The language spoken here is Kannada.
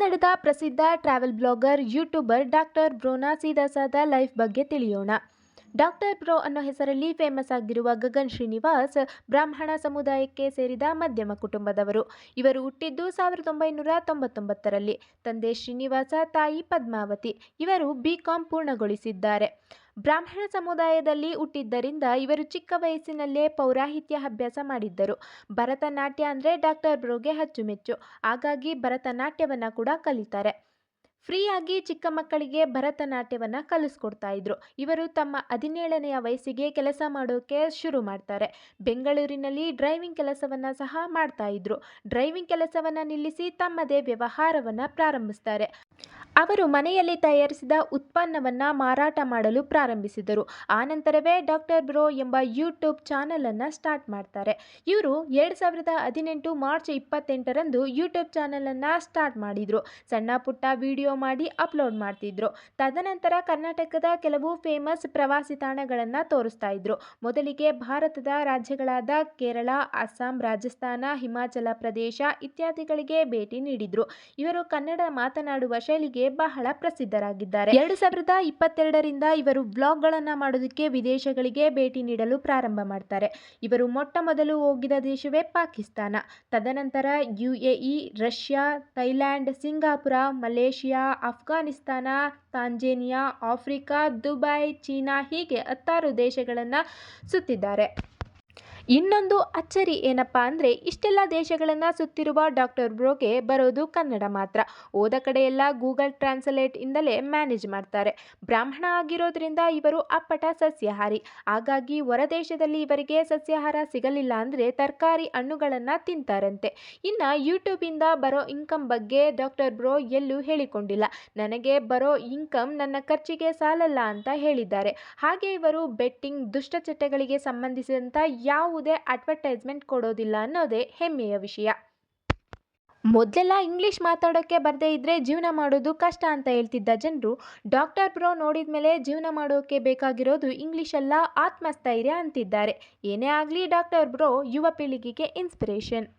ಕನ್ನಡದ ಪ್ರಸಿದ್ಧ ಟ್ರಾವೆಲ್ ಬ್ಲಾಗರ್ ಯೂಟ್ಯೂಬರ್ ಡಾಕ್ಟರ್ ಬ್ರೋನ ಸೀದಾ ಸಾದಾ ಲೈಫ್ ಬಗ್ಗೆ ತಿಳಿಯೋಣ. ಡಾಕ್ಟರ್ ಬ್ರೋ ಅನ್ನೋ ಹೆಸರಲ್ಲಿ ಫೇಮಸ್ ಆಗಿರುವ ಗಗನ್ ಶ್ರೀನಿವಾಸ್ ಬ್ರಾಹ್ಮಣ ಸಮುದಾಯಕ್ಕೆ ಸೇರಿದ ಮಧ್ಯಮ ಕುಟುಂಬದವರು. ಇವರು ಹುಟ್ಟಿದ್ದು 1999ರಲ್ಲಿ. ತಂದೆ ಶ್ರೀನಿವಾಸ, ತಾಯಿ ಪದ್ಮಾವತಿ. ಇವರು BCom ಪೂರ್ಣಗೊಳಿಸಿದ್ದಾರೆ. ಬ್ರಾಹ್ಮಣ ಸಮುದಾಯದಲ್ಲಿ ಹುಟ್ಟಿದ್ದರಿಂದ ಇವರು ಚಿಕ್ಕ ವಯಸ್ಸಿನಲ್ಲೇ ಪೌರಾಹಿತ್ಯ ಅಭ್ಯಾಸ ಮಾಡಿದ್ದರು. ಭರತನಾಟ್ಯ ಅಂದರೆ ಡಾಕ್ಟರ್ ಬ್ರೋಗೆ ಅಚ್ಚುಮೆಚ್ಚು. ಹಾಗಾಗಿ ಭರತನಾಟ್ಯವನ್ನು ಕೂಡ ಕಲಿತಾರೆ. ಫ್ರೀಯಾಗಿ ಚಿಕ್ಕ ಮಕ್ಕಳಿಗೆ ಭರತನಾಟ್ಯವನ್ನು ಕಲಿಸ್ಕೊಡ್ತಾ ಇದ್ರು. ಇವರು ತಮ್ಮ 17ನೆಯ ವಯಸ್ಸಿಗೆ ಕೆಲಸ ಮಾಡೋಕೆ ಶುರು ಮಾಡ್ತಾರೆ. ಬೆಂಗಳೂರಿನಲ್ಲಿ ಡ್ರೈವಿಂಗ್ ಕೆಲಸವನ್ನು ಸಹ ಮಾಡ್ತಾ ಇದ್ರು. ಡ್ರೈವಿಂಗ್ ಕೆಲಸವನ್ನು ನಿಲ್ಲಿಸಿ ತಮ್ಮದೇ ವ್ಯವಹಾರವನ್ನು ಪ್ರಾರಂಭಿಸ್ತಾರೆ. ಅವರು ಮನೆಯಲ್ಲಿ ತಯಾರಿಸಿದ ಉತ್ಪನ್ನವನ್ನು ಮಾರಾಟ ಮಾಡಲು ಪ್ರಾರಂಭಿಸಿದರು. ಆನಂತರವೇ ಡಾಕ್ಟರ್ ಬ್ರೋ ಎಂಬ ಯೂಟ್ಯೂಬ್ ಚಾನಲನ್ನು ಸ್ಟಾರ್ಟ್ ಮಾಡ್ತಾರೆ. ಇವರು 2018 ಮಾರ್ಚ್ 28ರಂದು ಯೂಟ್ಯೂಬ್ ಚಾನಲನ್ನು ಸ್ಟಾರ್ಟ್ ಮಾಡಿದರು. ಸಣ್ಣ ಪುಟ್ಟ ವಿಡಿಯೋ ಮಾಡಿ ಅಪ್ಲೋಡ್ ಮಾಡ್ತಿದ್ರು. ತದನಂತರ ಕರ್ನಾಟಕದ ಕೆಲವು ಫೇಮಸ್ ಪ್ರವಾಸಿ ತಾಣಗಳನ್ನು ತೋರಿಸ್ತಾ ಇದ್ರು. ಮೊದಲಿಗೆ ಭಾರತದ ರಾಜ್ಯಗಳಾದ ಕೇರಳ, ಅಸ್ಸಾಂ, ರಾಜಸ್ಥಾನ, ಹಿಮಾಚಲ ಪ್ರದೇಶ ಇತ್ಯಾದಿಗಳಿಗೆ ಭೇಟಿ ನೀಡಿದ್ರು. ಇವರು ಕನ್ನಡ ಮಾತನಾಡುವ ಶೈಲಿಗೆ ಬಹಳ ಪ್ರಸಿದ್ಧರಾಗಿದ್ದಾರೆ. 2022ರಿಂದ ಇವರು ವ್ಲಾಗ್ಗಳನ್ನು ಮಾಡೋದಕ್ಕೆ ವಿದೇಶಗಳಿಗೆ ಭೇಟಿ ನೀಡಲು ಪ್ರಾರಂಭ ಮಾಡ್ತಾರೆ. ಇವರು ಮೊಟ್ಟ ಮೊದಲು ಹೋಗಿದ ದೇಶವೇ ಪಾಕಿಸ್ತಾನ. ತದನಂತರ UAE, Russia, Thailand, Singapore, Malaysia, Afghanistan, Tanzania, Africa, Dubai, China ಹೀಗೆ 16 ದೇಶಗಳನ್ನು ಸುತ್ತಿದ್ದಾರೆ. ಇನ್ನೊಂದು ಅಚ್ಚರಿ ಏನಪ್ಪಾ ಅಂದರೆ, ಇಷ್ಟೆಲ್ಲ ದೇಶಗಳನ್ನು ಸುತ್ತಿರುವ ಡಾಕ್ಟರ್ ಬ್ರೋಗೆ ಬರೋದು ಕನ್ನಡ ಮಾತ್ರ. ಹೋದ ಕಡೆ ಎಲ್ಲ ಗೂಗಲ್ ಟ್ರಾನ್ಸ್ಲೇಟ್ ಇಂದಲೇ ಮ್ಯಾನೇಜ್ ಮಾಡ್ತಾರೆ. ಬ್ರಾಹ್ಮಣ ಆಗಿರೋದ್ರಿಂದ ಇವರು ಅಪ್ಪಟ ಸಸ್ಯಾಹಾರಿ. ಹಾಗಾಗಿ ಹೊರದೇಶದಲ್ಲಿ ಇವರಿಗೆ ಸಸ್ಯಾಹಾರ ಸಿಗಲಿಲ್ಲ ಅಂದರೆ ತರಕಾರಿ, ಹಣ್ಣುಗಳನ್ನು ತಿಂತಾರಂತೆ. ಇನ್ನು ಯೂಟ್ಯೂಬಿಂದ ಬರೋ ಇನ್ಕಮ್ ಬಗ್ಗೆ ಡಾಕ್ಟರ್ ಬ್ರೋ ಎಲ್ಲೂ ಹೇಳಿಕೊಂಡಿಲ್ಲ. ನನಗೆ ಬರೋ ಇನ್ಕಮ್ ನನ್ನ ಖರ್ಚಿಗೆ ಸಾಲಲ್ಲ ಅಂತ ಹೇಳಿದ್ದಾರೆ. ಹಾಗೆ ಇವರು ಬೆಟ್ಟಿಂಗ್, ದುಷ್ಟಚಟಗಳಿಗೆ ಸಂಬಂಧಿಸಿದಂಥ ಯಾವುದೇ ಅಡ್ವರ್ಟೈಸ್ಮೆಂಟ್ ಕೊಡೋದಿಲ್ಲ ಅನ್ನೋದೇ ಹೆಮ್ಮೆಯ ವಿಷಯ. ಮೊದಲೆಲ್ಲ ಇಂಗ್ಲಿಷ್ ಮಾತಾಡೋಕ್ಕೆ ಬರದೇ ಇದ್ದರೆ ಜೀವನ ಮಾಡೋದು ಕಷ್ಟ ಅಂತ ಹೇಳ್ತಿದ್ದ ಜನರು ಡಾಕ್ಟರ್ ಬ್ರೋ ನೋಡಿದ ಮೇಲೆ ಜೀವನ ಮಾಡೋಕ್ಕೆ ಬೇಕಾಗಿರೋದು ಇಂಗ್ಲಿಷ್ ಅಲ್ಲ, ಆತ್ಮಸ್ಥೈರ್ಯ ಅಂತಿದ್ದಾರೆ. ಏನೇ ಆಗಲಿ ಡಾಕ್ಟರ್ ಬ್ರೋ ಯುವ ಪೀಳಿಗೆಗೆ ಇನ್ಸ್ಪಿರೇಷನ್.